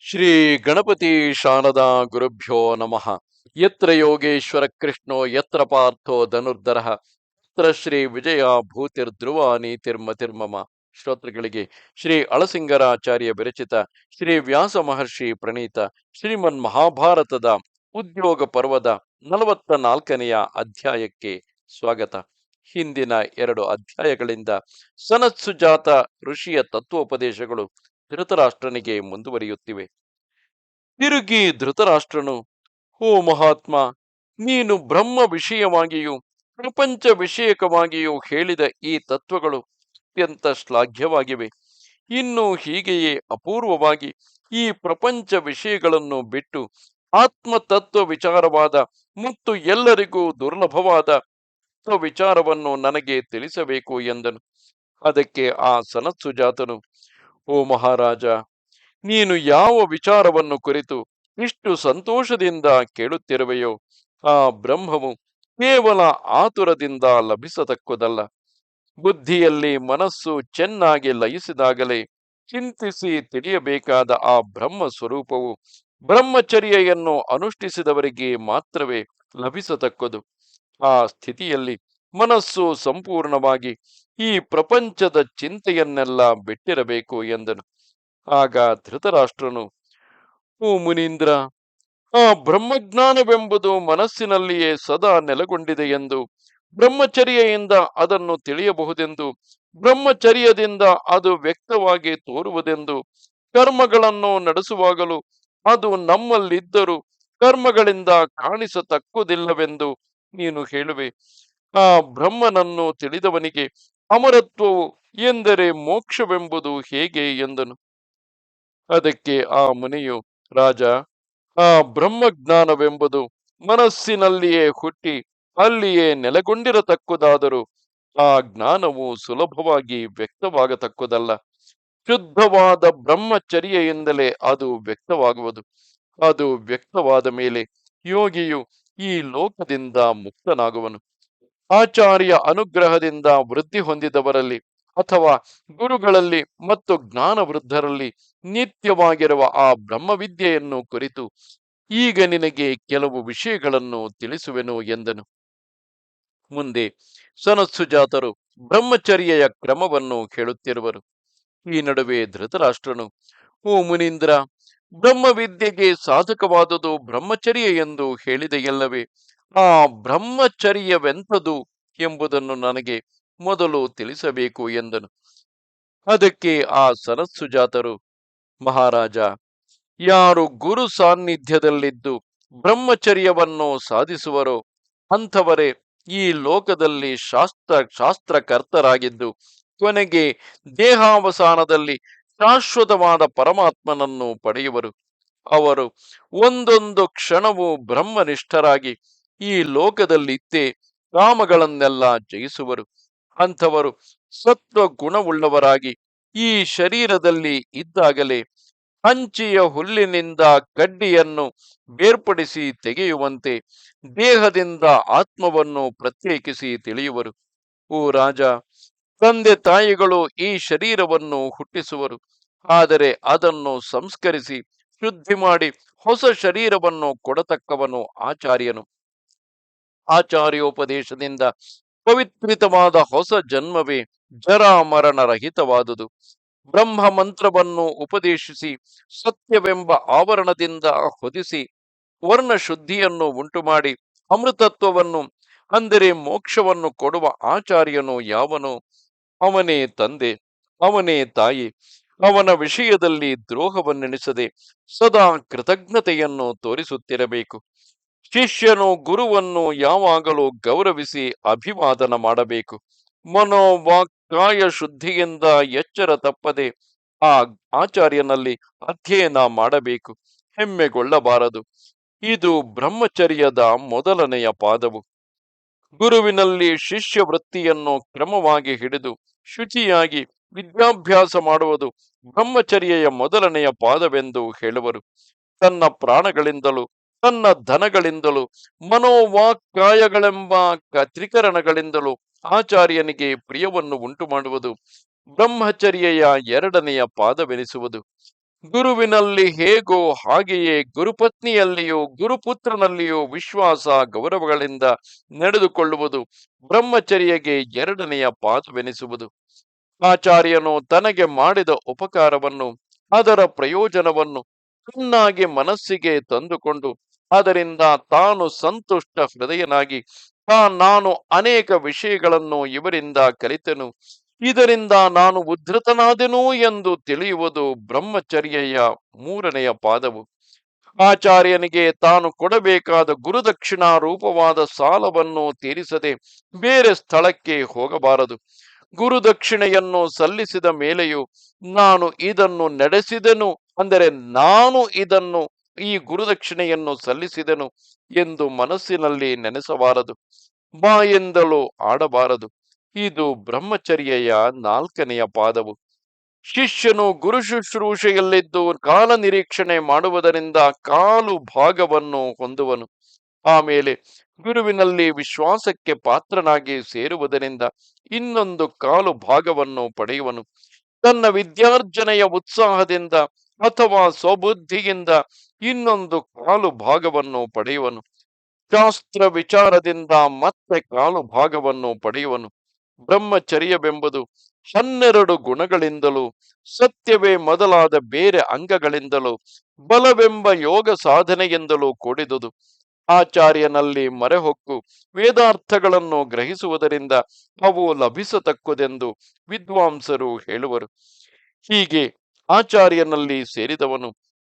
ಶ್ರೀ ಗಣಪತಿ ಶಾರದಾ ಗುರುಭ್ಯೋ ನಮಃ. ಯತ್ರ ಯೋಗೇಶ್ವರ ಕೃಷ್ಣೋ ಯತ್ರ ಪಾರ್ಥೋ ಧನುರ್ಧರಃ ತತ್ರ ಶ್ರೀ ವಿಜಯ ಭೂತಿರ್ಧ್ರುವ ನೀತಿರ್ಮತಿರ್ಮಮ. ಶ್ರೋತೃಗಳಿಗೆ ಶ್ರೀ ಅಳಸಿಂಗರಾಚಾರ್ಯ ವಿರಚಿತ ಶ್ರೀ ವ್ಯಾಸ ಮಹರ್ಷಿ ಪ್ರಣೀತ ಶ್ರೀಮನ್ ಮಹಾಭಾರತದ ಉದ್ಯೋಗ ಪರ್ವದ 44ನೆಯ ಅಧ್ಯಾಯಕ್ಕೆ ಸ್ವಾಗತ. ಹಿಂದಿನ 2 ಅಧ್ಯಾಯಗಳಿಂದ ಸನತ್ಸುಜಾತ ಋಷಿಯ ತತ್ವೋಪದೇಶಗಳು ಧೃತರಾಷ್ಟ್ರನಿಗೆ ಮುಂದುವರಿಯುತ್ತಿವೆ. ತಿರುಗಿ ಧೃತರಾಷ್ಟ್ರನು, ಓ ಮಹಾತ್ಮ, ನೀನು ಬ್ರಹ್ಮ ವಿಷಯವಾಗಿಯೂ ಪ್ರಪಂಚ ವಿಷಯಕವಾಗಿಯೂ ಹೇಳಿದ ಈ ತತ್ವಗಳು ಅತ್ಯಂತ ಶ್ಲಾಘ್ಯವಾಗಿವೆ. ಇನ್ನು ಹೀಗೆಯೇ ಅಪೂರ್ವವಾಗಿ ಈ ಪ್ರಪಂಚ ವಿಷಯಗಳನ್ನು ಬಿಟ್ಟು ಆತ್ಮತತ್ವ ವಿಚಾರವಾದ ಮತ್ತು ಎಲ್ಲರಿಗೂ ದುರ್ಲಭವಾದ ವಿಚಾರವನ್ನು ನನಗೆ ತಿಳಿಸಬೇಕು ಎಂದನು. ಅದಕ್ಕೆ ಆ ಸನತ್ಸುಜಾತನು, ಓ ಮಹಾರಾಜ, ನೀನು ಯಾವ ವಿಚಾರವನ್ನು ಕುರಿತು ಇಷ್ಟು ಸಂತೋಷದಿಂದ ಕೇಳುತ್ತಿರುವೆಯೋ ಆ ಬ್ರಹ್ಮವು ಕೇವಲ ಆತುರದಿಂದ ಲಭಿಸತಕ್ಕುದಲ್ಲ. ಬುದ್ಧಿಯಲ್ಲಿ ಮನಸ್ಸು ಚೆನ್ನಾಗಿ ಲಯಿಸಿದಾಗಲೇ ಚಿಂತಿಸಿ ತಿಳಿಯಬೇಕಾದ ಆ ಬ್ರಹ್ಮ ಸ್ವರೂಪವು ಬ್ರಹ್ಮಚರ್ಯೆಯನ್ನು ಅನುಷ್ಠಿಸಿದವರಿಗೆ ಮಾತ್ರವೇ ಲಭಿಸತಕ್ಕದು. ಆ ಸ್ಥಿತಿಯಲ್ಲಿ ಮನಸ್ಸು ಸಂಪೂರ್ಣವಾಗಿ ಈ ಪ್ರಪಂಚದ ಚಿಂತೆಯನ್ನೆಲ್ಲ ಬಿಟ್ಟಿರಬೇಕು ಎಂದನು. ಆಗ ಧೃತರಾಷ್ಟ್ರನು, ಓ ಮುನೀಂದ್ರ, ಆ ಬ್ರಹ್ಮಜ್ಞಾನವೆಂಬುದು ಮನಸ್ಸಿನಲ್ಲಿಯೇ ಸದಾ ನೆಲೆಗೊಂಡಿದೆ ಎಂದು, ಬ್ರಹ್ಮಚರ್ಯೆಯಿಂದ ಅದನ್ನು ತಿಳಿಯಬಹುದೆಂದು, ಬ್ರಹ್ಮಚರ್ಯದಿಂದ ಅದು ವ್ಯಕ್ತವಾಗಿ ತೋರುವುದೆಂದು, ಕರ್ಮಗಳನ್ನು ನಡೆಸುವಾಗಲೂ ಅದು ನಮ್ಮಲ್ಲಿದ್ದರೂ ಕರ್ಮಗಳಿಂದ ಕಾಣಿಸತಕ್ಕುದಿಲ್ಲವೆಂದು ನೀನು ಹೇಳುವೆ. ಆ ಬ್ರಹ್ಮನನ್ನು ತಿಳಿದವನಿಗೆ ಅಮರತ್ವವು ಎಂದರೆ ಮೋಕ್ಷವೆಂಬುದು ಹೇಗೆ ಎಂದನು. ಅದಕ್ಕೆ ಆ ಮುನಿಯು, ರಾಜ, ಆ ಬ್ರಹ್ಮಜ್ಞಾನವೆಂಬುದು ಮನಸ್ಸಿನಲ್ಲಿಯೇ ಹುಟ್ಟಿ ಅಲ್ಲಿಯೇ ನೆಲೆಗೊಂಡಿರತಕ್ಕುದಾದರೂ ಆ ಜ್ಞಾನವು ಸುಲಭವಾಗಿ ವ್ಯಕ್ತವಾಗತಕ್ಕುದಲ್ಲ. ಶುದ್ಧವಾದ ಬ್ರಹ್ಮಚರ್ಯೆಯಿಂದಲೇ ಅದು ವ್ಯಕ್ತವಾಗುವುದು. ಅದು ವ್ಯಕ್ತವಾದ ಮೇಲೆ ಯೋಗಿಯು ಈ ಲೋಕದಿಂದ ಮುಕ್ತನಾಗುವನು. ಆಚಾರ್ಯ ಅನುಗ್ರಹದಿಂದ ವೃದ್ಧಿ ಹೊಂದಿದವರಲ್ಲಿ ಅಥವಾ ಗುರುಗಳಲ್ಲಿ ಮತ್ತು ಜ್ಞಾನವೃದ್ಧರಲ್ಲಿ ನಿತ್ಯವಾಗಿರುವ ಆ ಬ್ರಹ್ಮವಿದ್ಯೆಯನ್ನು ಕುರಿತು ಈಗ ನಿನಗೆ ಕೆಲವು ವಿಷಯಗಳನ್ನು ತಿಳಿಸುವೆನು ಎಂದನು. ಮುಂದೆ ಸನತ್ಸುಜಾತರು ಬ್ರಹ್ಮಚರ್ಯೆಯ ಕ್ರಮವನ್ನು ಹೇಳುತ್ತಿರುವರು. ಈ ನಡುವೆ ಧೃತರಾಷ್ಟ್ರನು, ಓ ಮುನೀಂದ್ರ, ಬ್ರಹ್ಮವಿದ್ಯೆಗೆ ಸಾಧಕವಾದುದು ಬ್ರಹ್ಮಚರ್ಯ ಎಂದು ಹೇಳಿದೆಯಲ್ಲವೇ? ಆ ಬ್ರಹ್ಮಚರ್ಯವೆಂಥದು ಎಂಬುದನ್ನು ನನಗೆ ಮೊದಲು ತಿಳಿಸಬೇಕು ಎಂದನು. ಅದಕ್ಕೆ ಆ ಸನತ್ಸುಜಾತರು, ಮಹಾರಾಜ, ಯಾರು ಗುರು ಸಾನ್ನಿಧ್ಯದಲ್ಲಿದ್ದು ಬ್ರಹ್ಮಚರ್ಯವನ್ನು ಸಾಧಿಸುವರೋ ಅಂಥವರೇ ಈ ಲೋಕದಲ್ಲಿ ಶಾಸ್ತ್ರಕರ್ತರಾಗಿದ್ದು ಕೊನೆಗೆ ದೇಹಾವಸಾನದಲ್ಲಿ ಶಾಶ್ವತವಾದ ಪರಮಾತ್ಮನನ್ನು ಪಡೆಯುವರು. ಅವರು ಒಂದೊಂದು ಕ್ಷಣವೂ ಬ್ರಹ್ಮನಿಷ್ಠರಾಗಿ ಈ ಲೋಕದಲ್ಲಿದ್ದೇ ಕಾಮಗಳನ್ನೆಲ್ಲ ಜಯಿಸುವರು. ಅಂಥವರು ಸತ್ವ ಗುಣವುಳ್ಳವರಾಗಿ ಈ ಶರೀರದಲ್ಲಿ ಇದ್ದಾಗಲೇ ಹಂಚಿಯ ಹುಲ್ಲಿನಿಂದ ಕಡ್ಡಿಯನ್ನು ಬೇರ್ಪಡಿಸಿ ತೆಗೆಯುವಂತೆ ದೇಹದಿಂದ ಆತ್ಮವನ್ನು ಪ್ರತ್ಯೇಕಿಸಿ ತಿಳಿಯುವರು. ಓ ರಾಜ, ತಂದೆ ತಾಯಿಗಳು ಈ ಶರೀರವನ್ನು ಹುಟ್ಟಿಸುವರು, ಆದರೆ ಅದನ್ನು ಸಂಸ್ಕರಿಸಿ ಶುದ್ಧಿ ಮಾಡಿ ಹೊಸ ಶರೀರವನ್ನು ಕೊಡತಕ್ಕವನು ಆಚಾರ್ಯನು. ಆಚಾರ್ಯೋಪದೇಶದಿಂದ ಪವಿತ್ರಿತವಾದ ಹೊಸ ಜನ್ಮವೇ ಜರಾಮರಣರಹಿತವಾದುದು. ಬ್ರಹ್ಮ ಮಂತ್ರವನ್ನು ಉಪದೇಶಿಸಿ ಸತ್ಯವೆಂಬ ಆವರಣದಿಂದ ಹೊದಿಸಿ ವರ್ಣ ಶುದ್ಧಿಯನ್ನು ಉಂಟುಮಾಡಿ ಅಮೃತತ್ವವನ್ನು ಅಂದರೆ ಮೋಕ್ಷವನ್ನು ಕೊಡುವ ಆಚಾರ್ಯನು ಯಾವನೋ ಅವನೇ ತಂದೆ, ಅವನೇ ತಾಯಿ. ಅವನ ವಿಷಯದಲ್ಲಿ ದ್ರೋಹವನ್ನೆಣಿಸದೆ ಸದಾ ಕೃತಜ್ಞತೆಯನ್ನು ತೋರಿಸುತ್ತಿರಬೇಕು. ಶಿಷ್ಯನು ಗುರುವನ್ನು ಯಾವಾಗಲೂ ಗೌರವಿಸಿ ಅಭಿವಾದನ ಮಾಡಬೇಕು. ಮನೋವಾಕ್ಕಾಯ ಶುದ್ಧಿಯಿಂದ ಎಚ್ಚರ ತಪ್ಪದೆ ಆ ಆಚಾರ್ಯನಲ್ಲಿ ಅಧ್ಯಯನ ಮಾಡಬೇಕು. ಹೆಮ್ಮೆಗೊಳ್ಳಬಾರದು. ಇದು ಬ್ರಹ್ಮಚರ್ಯದ ಮೊದಲನೆಯ ಪಾದವು. ಗುರುವಿನಲ್ಲಿ ಶಿಷ್ಯ ವೃತ್ತಿಯನ್ನು ಕ್ರಮವಾಗಿ ಹಿಡಿದು ಶುಚಿಯಾಗಿ ವಿದ್ಯಾಭ್ಯಾಸ ಮಾಡುವುದು ಬ್ರಹ್ಮಚರ್ಯೆಯ ಮೊದಲನೆಯ ಪಾದವೆಂದು ಹೇಳುವರು. ತನ್ನ ಪ್ರಾಣಗಳಿಂದಲೂ ತನ್ನ ಧನಗಳಿಂದಲೂ ಮನೋವಾಕ್ಕಾಯಗಳೆಂಬ ತ್ರಿಕರಣಗಳಿಂದಲೂ ಆಚಾರ್ಯನಿಗೆ ಪ್ರಿಯವನ್ನು ಉಂಟು ಮಾಡುವುದು ಬ್ರಹ್ಮಚರ್ಯೆಯ ಎರಡನೆಯ ಪಾದವೆನಿಸುವುದು. ಗುರುವಿನಲ್ಲಿ ಹೇಗೋ ಹಾಗೆಯೇ ಗುರುಪತ್ನಿಯಲ್ಲಿಯೂ ಗುರುಪುತ್ರನಲ್ಲಿಯೂ ವಿಶ್ವಾಸ ಗೌರವಗಳಿಂದ ನಡೆದುಕೊಳ್ಳುವುದು ಬ್ರಹ್ಮಚರ್ಯಗೆ ಎರಡನೆಯ ಪಾದವೆನಿಸುವುದು. ಆಚಾರ್ಯನು ತನಗೆ ಮಾಡಿದ ಉಪಕಾರವನ್ನು, ಅದರ ಪ್ರಯೋಜನವನ್ನು ಚೆನ್ನಾಗಿ ಮನಸ್ಸಿಗೆ ತಂದುಕೊಂಡು ಅದರಿಂದ ತಾನು ಸಂತುಷ್ಟ ಹೃದಯನಾಗಿ ನಾನು ಅನೇಕ ವಿಷಯಗಳನ್ನು ಇವರಿಂದ ಕಲಿತೆನು, ಇದರಿಂದ ನಾನು ಉದ್ಧತನಾದೆನು ಎಂದು ತಿಳಿಯುವುದು ಬ್ರಹ್ಮಚರ್ಯೆಯ ಮೂರನೆಯ ಪಾದವು. ಆಚಾರ್ಯನಿಗೆ ತಾನು ಕೊಡಬೇಕಾದ ಗುರುದಕ್ಷಿಣಾ ರೂಪವಾದ ಸಾಲವನ್ನು ತೀರಿಸದೆ ಬೇರೆ ಸ್ಥಳಕ್ಕೆ ಹೋಗಬಾರದು. ಗುರುದಕ್ಷಿಣೆಯನ್ನು ಸಲ್ಲಿಸಿದ ಮೇಲೆಯೂ ನಾನು ಇದನ್ನು ನಡೆಸಿದೆನು, ಅಂದರೆ ನಾನು ಇದನ್ನು ಈ ಗುರುದಕ್ಷಿಣೆಯನ್ನು ಸಲ್ಲಿಸಿದೆನು ಎಂದು ಮನಸ್ಸಿನಲ್ಲಿ ನೆನೆಸಬಾರದು, ಬಾಯಿಂದಲೂ ಆಡಬಾರದು. ಇದು ಬ್ರಹ್ಮಚರ್ಯೆಯ ನಾಲ್ಕನೆಯ ಪಾದವು. ಶಿಷ್ಯನು ಗುರು ಶುಶ್ರೂಷೆಯಲ್ಲಿದ್ದು ಕಾಲ ನಿರೀಕ್ಷಣೆ ಮಾಡುವುದರಿಂದ ಕಾಲು ಭಾಗವನ್ನು ಹೊಂದುವನು. ಆಮೇಲೆ ಗುರುವಿನಲ್ಲಿ ವಿಶ್ವಾಸಕ್ಕೆ ಪಾತ್ರನಾಗಿ ಸೇರುವುದರಿಂದ ಇನ್ನೊಂದು ಕಾಲು ಭಾಗವನ್ನು ಪಡೆಯುವನು. ತನ್ನ ವಿದ್ಯಾರ್ಜನೆಯ ಉತ್ಸಾಹದಿಂದ ಅಥವಾ ಸ್ವಬುದ್ಧಿಯಿಂದ ಇನ್ನೊಂದು ಕಾಲು ಭಾಗವನ್ನು ಪಡೆಯುವನು. ಶಾಸ್ತ್ರ ವಿಚಾರದಿಂದ ಮತ್ತೆ ಕಾಲು ಭಾಗವನ್ನು ಪಡೆಯುವನು. ಬ್ರಹ್ಮಚರ್ಯವೆಂಬುದು 12 ಗುಣಗಳಿಂದಲೂ, ಸತ್ಯವೇ ಮೊದಲಾದ ಬೇರೆ ಅಂಗಗಳಿಂದಲೂ, ಬಲವೆಂಬ ಯೋಗ ಸಾಧನೆಯಿಂದಲೂ ಕೂಡಿದುದು. ಆಚಾರ್ಯನಲ್ಲಿ ಮರೆಹೊಕ್ಕು ವೇದಾರ್ಥಗಳನ್ನು ಗ್ರಹಿಸುವುದರಿಂದ ಅವು ಲಭಿಸತಕ್ಕುದೆಂದು ವಿದ್ವಾಂಸರು ಹೇಳುವರು. ಹೀಗೆ ಆಚಾರ್ಯನಲ್ಲಿ ಸೇರಿದವನು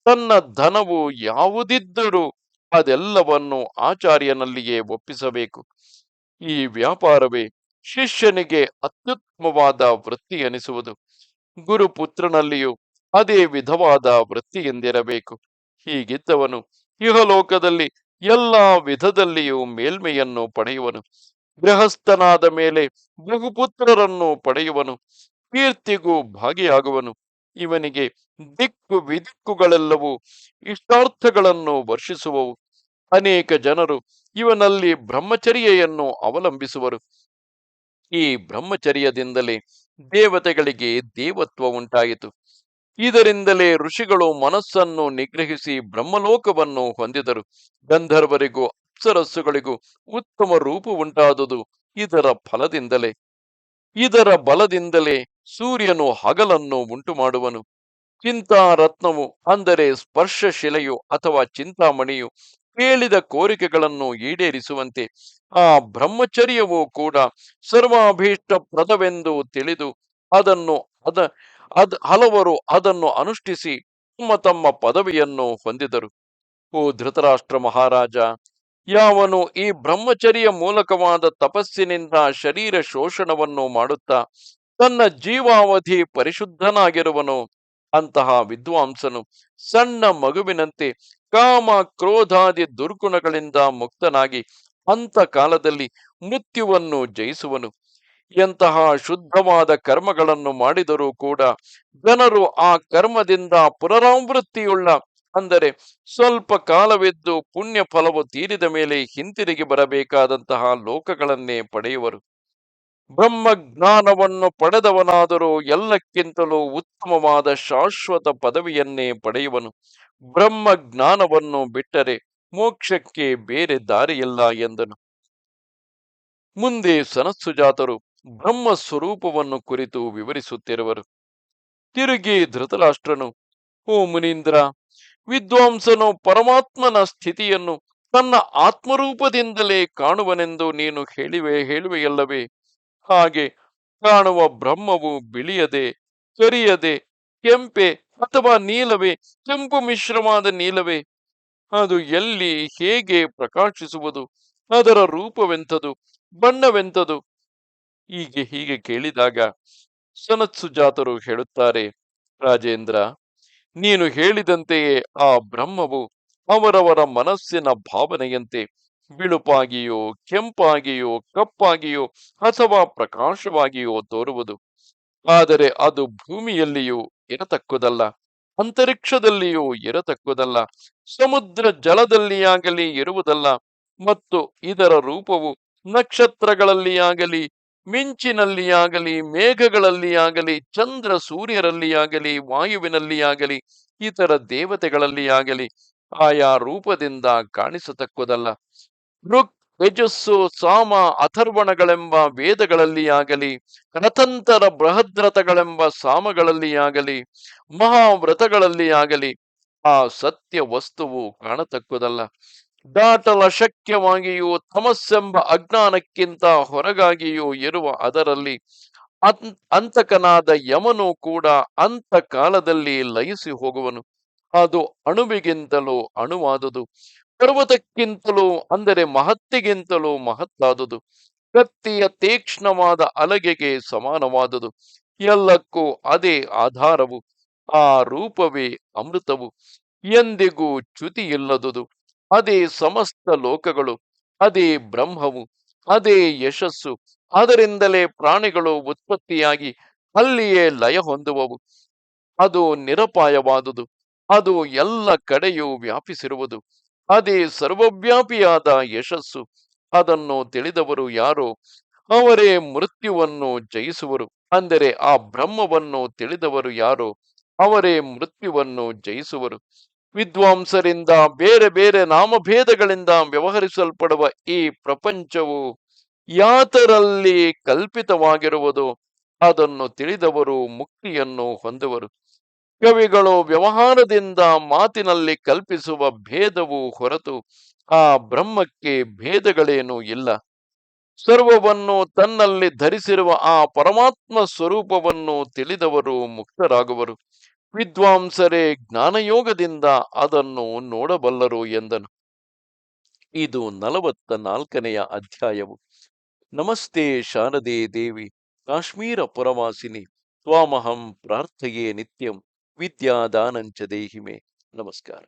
ತನ್ನ ಧನವು ಯಾವುದಿದ್ದರೂ ಅದೆಲ್ಲವನ್ನು ಆಚಾರ್ಯನಲ್ಲಿಯೇ ಒಪ್ಪಿಸಬೇಕು. ಈ ವ್ಯಾಪಾರವೇ ಶಿಷ್ಯನಿಗೆ ಅತ್ಯುತ್ತಮವಾದ ವೃತ್ತಿ ಎನಿಸುವುದು. ಗುರುಪುತ್ರನಲ್ಲಿಯೂ ಅದೇ ವಿಧವಾದ ವೃತ್ತಿಯಿಂದಿರಬೇಕು. ಹೀಗಿದ್ದವನು ಇಹಲೋಕದಲ್ಲಿ ಎಲ್ಲಾ ವಿಧದಲ್ಲಿಯೂ ಮೇಲ್ಮೆಯನ್ನು ಪಡೆಯುವನು. ಗೃಹಸ್ಥನಾದ ಮೇಲೆ ಬಹುಪುತ್ರರನ್ನು ಪಡೆಯುವನು, ಕೀರ್ತಿಗೂ ಭಾಗಿಯಾಗುವನು. ಇವನಿಗೆ ದಿಕ್ಕು ವಿದಿಕ್ಕುಗಳೆಲ್ಲವೂ ಇಷ್ಟಾರ್ಥಗಳನ್ನು ವರ್ಷಿಸುವವು. ಅನೇಕ ಜನರು ಇವನಲ್ಲಿ ಬ್ರಹ್ಮಚರ್ಯೆಯನ್ನು ಅವಲಂಬಿಸುವರು. ಈ ಬ್ರಹ್ಮಚರ್ಯದಿಂದಲೇ ದೇವತೆಗಳಿಗೆ ದೇವತ್ವ ಉಂಟಾಯಿತು. ಇದರಿಂದಲೇ ಋಷಿಗಳು ಮನಸ್ಸನ್ನು ನಿಗ್ರಹಿಸಿ ಬ್ರಹ್ಮಲೋಕವನ್ನು ಹೊಂದಿದರು. ಗಂಧರ್ವರಿಗೂ ಅಪ್ಸರಸ್ಸುಗಳಿಗೂ ಉತ್ತಮ ರೂಪ ಉಂಟಾದುದು ಇದರ ಫಲದಿಂದಲೇ. ಇದರ ಬಲದಿಂದಲೇ ಸೂರ್ಯನು ಹಗಲನ್ನು ಉಂಟು ಮಾಡುವನು. ಚಿಂತಾರತ್ನವು ಅಂದರೆ ಸ್ಪರ್ಶಶಿಲೆಯು ಅಥವಾ ಚಿಂತಾಮಣಿಯು ಕೇಳಿದ ಕೋರಿಕೆಗಳನ್ನು ಈಡೇರಿಸುವಂತೆ ಆ ಬ್ರಹ್ಮಚರ್ಯವೂ ಕೂಡ ಸರ್ವಾಭೀಷ್ಟ ಪ್ರದವೆಂದು ತಿಳಿದು ಅದನ್ನು ಹಲವರು ಅದನ್ನು ಅನುಷ್ಠಿಸಿ ತಮ್ಮ ತಮ್ಮ ಪದವಿಯನ್ನು ಹೊಂದಿದರು. ಓ ಧೃತರಾಷ್ಟ್ರ ಮಹಾರಾಜ, ಯಾವನು ಈ ಬ್ರಹ್ಮಚರ್ಯ ಮೂಲಕವಾದ ತಪಸ್ಸಿನಿಂದ ಶರೀರ ಶೋಷಣವನ್ನು ಮಾಡುತ್ತಾ ತನ್ನ ಜೀವಾವಧಿ ಪರಿಶುದ್ಧನಾಗಿರುವನೋ ಅಂತಹ ವಿದ್ವಾಂಸನು ಸಣ್ಣ ಮಗುವಿನಂತೆ ಕಾಮ ಕ್ರೋಧಾದಿ ದುರ್ಗುಣಗಳಿಂದ ಮುಕ್ತನಾಗಿ ಅಂತ ಕಾಲದಲ್ಲಿ ಮೃತ್ಯುವನ್ನು ಜಯಿಸುವನು. ಎಂತಹ ಶುದ್ಧವಾದ ಕರ್ಮಗಳನ್ನು ಮಾಡಿದರೂ ಕೂಡ ಜನರು ಆ ಕರ್ಮದಿಂದ ಪುನರಾವೃತ್ತಿಯುಳ್ಳ, ಅಂದರೆ ಸ್ವಲ್ಪ ಕಾಲವಿದ್ದು ಪುಣ್ಯ ಫಲವು ತೀರಿದ ಮೇಲೆ ಹಿಂತಿರುಗಿ ಬರಬೇಕಾದಂತಹ ಲೋಕಗಳನ್ನೇ ಪಡೆಯುವರು. ಬ್ರಹ್ಮಜ್ಞಾನವನ್ನು ಪಡೆದವನಾದರೂ ಎಲ್ಲಕ್ಕಿಂತಲೂ ಉತ್ತಮವಾದ ಶಾಶ್ವತ ಪದವಿಯನ್ನೇ ಪಡೆಯುವನು. ಬ್ರಹ್ಮಜ್ಞಾನವನ್ನು ಬಿಟ್ಟರೆ ಮೋಕ್ಷಕ್ಕೆ ಬೇರೆ ದಾರಿಯಿಲ್ಲ ಎಂದನು. ಮುಂದೆ ಸನತ್ಸುಜಾತರು ಬ್ರಹ್ಮ ಸ್ವರೂಪವನ್ನು ಕುರಿತು ವಿವರಿಸುತ್ತಿರುವರು. ತಿರುಗಿ ಧೃತರಾಷ್ಟ್ರನು, ಓ ಮುನೀಂದ್ರ, ವಿದ್ವಾಂಸನು ಪರಮಾತ್ಮನ ಸ್ಥಿತಿಯನ್ನು ತನ್ನ ಆತ್ಮರೂಪದಿಂದಲೇ ಕಾಣುವನೆಂದು ನೀನು ಹೇಳುವೆಯಲ್ಲವೇ? ಹಾಗೆ ಕಾಣುವ ಬ್ರಹ್ಮವು ಬಿಳಿಯದೆ, ಕರಿಯದೆ, ಕೆಂಪೆ ಅಥವಾ ನೀಲವೇ, ಕೆಂಪು ಮಿಶ್ರವಾದ ನೀಲವೇ? ಅದು ಎಲ್ಲಿ, ಹೇಗೆ ಪ್ರಕಾಶಿಸುವುದು? ಅದರ ರೂಪವೆಂಥದು, ಬಣ್ಣವೆಂಥದು? ಹೀಗೆ ಕೇಳಿದಾಗ ಸನತ್ಸುಜಾತರು ಹೇಳುತ್ತಾರೆ, ರಾಜೇಂದ್ರ, ನೀನು ಹೇಳಿದಂತೆಯೇ ಆ ಬ್ರಹ್ಮವು ಅವರವರ ಮನಸ್ಸಿನ ಭಾವನೆಯಂತೆ ಬಿಳುಪಾಗಿಯೋ, ಕೆಂಪಾಗಿಯೋ, ಕಪ್ಪಾಗಿಯೋ ಅಥವಾ ಪ್ರಕಾಶವಾಗಿಯೋ ತೋರುವುದು. ಆದರೆ ಅದು ಭೂಮಿಯಲ್ಲಿಯೂ ಇರತಕ್ಕುದಲ್ಲ, ಅಂತರಿಕ್ಷದಲ್ಲಿಯೂ ಇರತಕ್ಕುದಲ್ಲ, ಸಮುದ್ರ ಜಲದಲ್ಲಿಯಾಗಲಿ ಇರುವುದಲ್ಲ, ಮತ್ತು ಇದರ ರೂಪವು ನಕ್ಷತ್ರಗಳಲ್ಲಿಯಾಗಲಿ ಮಿಂಚಿನಲ್ಲಿ ಆಗಲಿ, ಮೇಘಗಳಲ್ಲಿ ಆಗಲಿ, ಚಂದ್ರ ಸೂರ್ಯರಲ್ಲಿ ಆಗಲಿ, ವಾಯುವಿನಲ್ಲಿ ಆಗಲಿ, ಇತರ ದೇವತೆಗಳಲ್ಲಿ ಆಗಲಿ ಆಯಾ ರೂಪದಿಂದ ಕಾಣಿಸತಕ್ಕುದಲ್ಲ. ಋಕ್, ಯಜಸ್ಸು, ಸಾಮ, ಅಥರ್ವಣಗಳೆಂಬ ವೇದಗಳಲ್ಲಿ ಆಗಲಿ, ರಥಂತರ ಬೃಹದ್ರಥಗಳೆಂಬ ಸಾಮಗಳಲ್ಲಿ ಆಗಲಿ, ಮಹಾವ್ರತಗಳಲ್ಲಿ ಆಗಲಿ ಆ ಸತ್ಯ ವಸ್ತುವು ಕಾಣತಕ್ಕುದಲ್ಲ. ದಾಟಲ ಶಕ್ಯವಾಗಿಯೂ ತಮಸ್ಸೆಂಬ ಅಜ್ಞಾನಕ್ಕಿಂತ ಹೊರಗಾಗಿಯೂ ಇರುವ ಅದರಲ್ಲಿ ಅಂತಕನಾದ ಯಮನು ಕೂಡ ಅಂತ ಕಾಲದಲ್ಲಿ ಲಯಿಸಿ ಹೋಗುವನು. ಅದು ಅಣುವಿಗಿಂತಲೂ ಅಣುವಾದುದು, ಪರ್ವತಕ್ಕಿಂತಲೂ ಅಂದರೆ ಮಹತ್ತಿಗಿಂತಲೂ ಮಹತ್ತಾದುದು, ಕತ್ತಿಯ ತೀಕ್ಷ್ಣವಾದ ಅಲಗೆಗೆ ಸಮಾನವಾದುದು. ಎಲ್ಲಕ್ಕೂ ಅದೇ ಆಧಾರವು, ಆ ರೂಪವೇ ಅಮೃತವು, ಎಂದಿಗೂ ಚ್ಯುತಿಯಿಲ್ಲದುದು. ಅದೇ ಸಮಸ್ತ ಲೋಕಗಳು, ಅದೇ ಬ್ರಹ್ಮವು, ಅದೇ ಯಶಸ್ಸು. ಅದರಿಂದಲೇ ಪ್ರಾಣಿಗಳು ಉತ್ಪತ್ತಿಯಾಗಿ ಅಲ್ಲಿಯೇ ಲಯ ಹೊಂದುವವು. ಅದು ನಿರಪಾಯವಾದುದು, ಅದು ಎಲ್ಲ ಕಡೆಯೂ ವ್ಯಾಪಿಸಿರುವುದು. ಅದೇ ಸರ್ವವ್ಯಾಪಿಯಾದ ಯಶಸ್ಸು. ಅದನ್ನು ತಿಳಿದವರು ಯಾರೋ ಅವರೇ ಮೃತ್ಯುವನ್ನು ಜಯಿಸುವರು. ಅಂದರೆ ಆ ಬ್ರಹ್ಮವನ್ನು ತಿಳಿದವರು ಯಾರೋ ಅವರೇ ಮೃತ್ಯುವನ್ನು ಜಯಿಸುವರು. ವಿದ್ವಾಂಸರಿಂದ ಬೇರೆ ಬೇರೆ ನಾಮಭೇದಗಳಿಂದ ವ್ಯವಹರಿಸಲ್ಪಡುವ ಈ ಪ್ರಪಂಚವು ಯಾತರಲ್ಲಿ ಕಲ್ಪಿತವಾಗಿರುವುದು ಅದನ್ನು ತಿಳಿದವರು ಮುಕ್ತಿಯನ್ನು ಹೊಂದುವರು. ಕವಿಗಳು ವ್ಯವಹಾರದಿಂದ ಮಾತಿನಲ್ಲಿ ಕಲ್ಪಿಸುವ ಭೇದವು ಹೊರತು ಆ ಬ್ರಹ್ಮಕ್ಕೆ ಭೇದಗಳೇನೂ ಇಲ್ಲ. ಸರ್ವವನ್ನು ತನ್ನಲ್ಲಿ ಧರಿಸಿರುವ ಆ ಪರಮಾತ್ಮ ಸ್ವರೂಪವನ್ನು ತಿಳಿದವರು ಮುಕ್ತರಾಗುವರು. ವಿದ್ವಾಂಸರೇ ಜ್ಞಾನಯೋಗದಿಂದ ಅದನ್ನು ನೋಡಬಲ್ಲರು ಎಂದನು. ಇದು 44ನೆಯ ಅಧ್ಯಾಯವು. ನಮಸ್ತೆ ಶಾರದೆ ದೇವಿ, ಕಾಶ್ಮೀರ ಪುರವಾಸಿನಿ, ತ್ವಾಮಹಂ ಪ್ರಾರ್ಥಯೇ ನಿತ್ಯಂ, ವಿದ್ಯಾದಾನಂಚ ದೇಹಿಮೆ. ನಮಸ್ಕಾರ.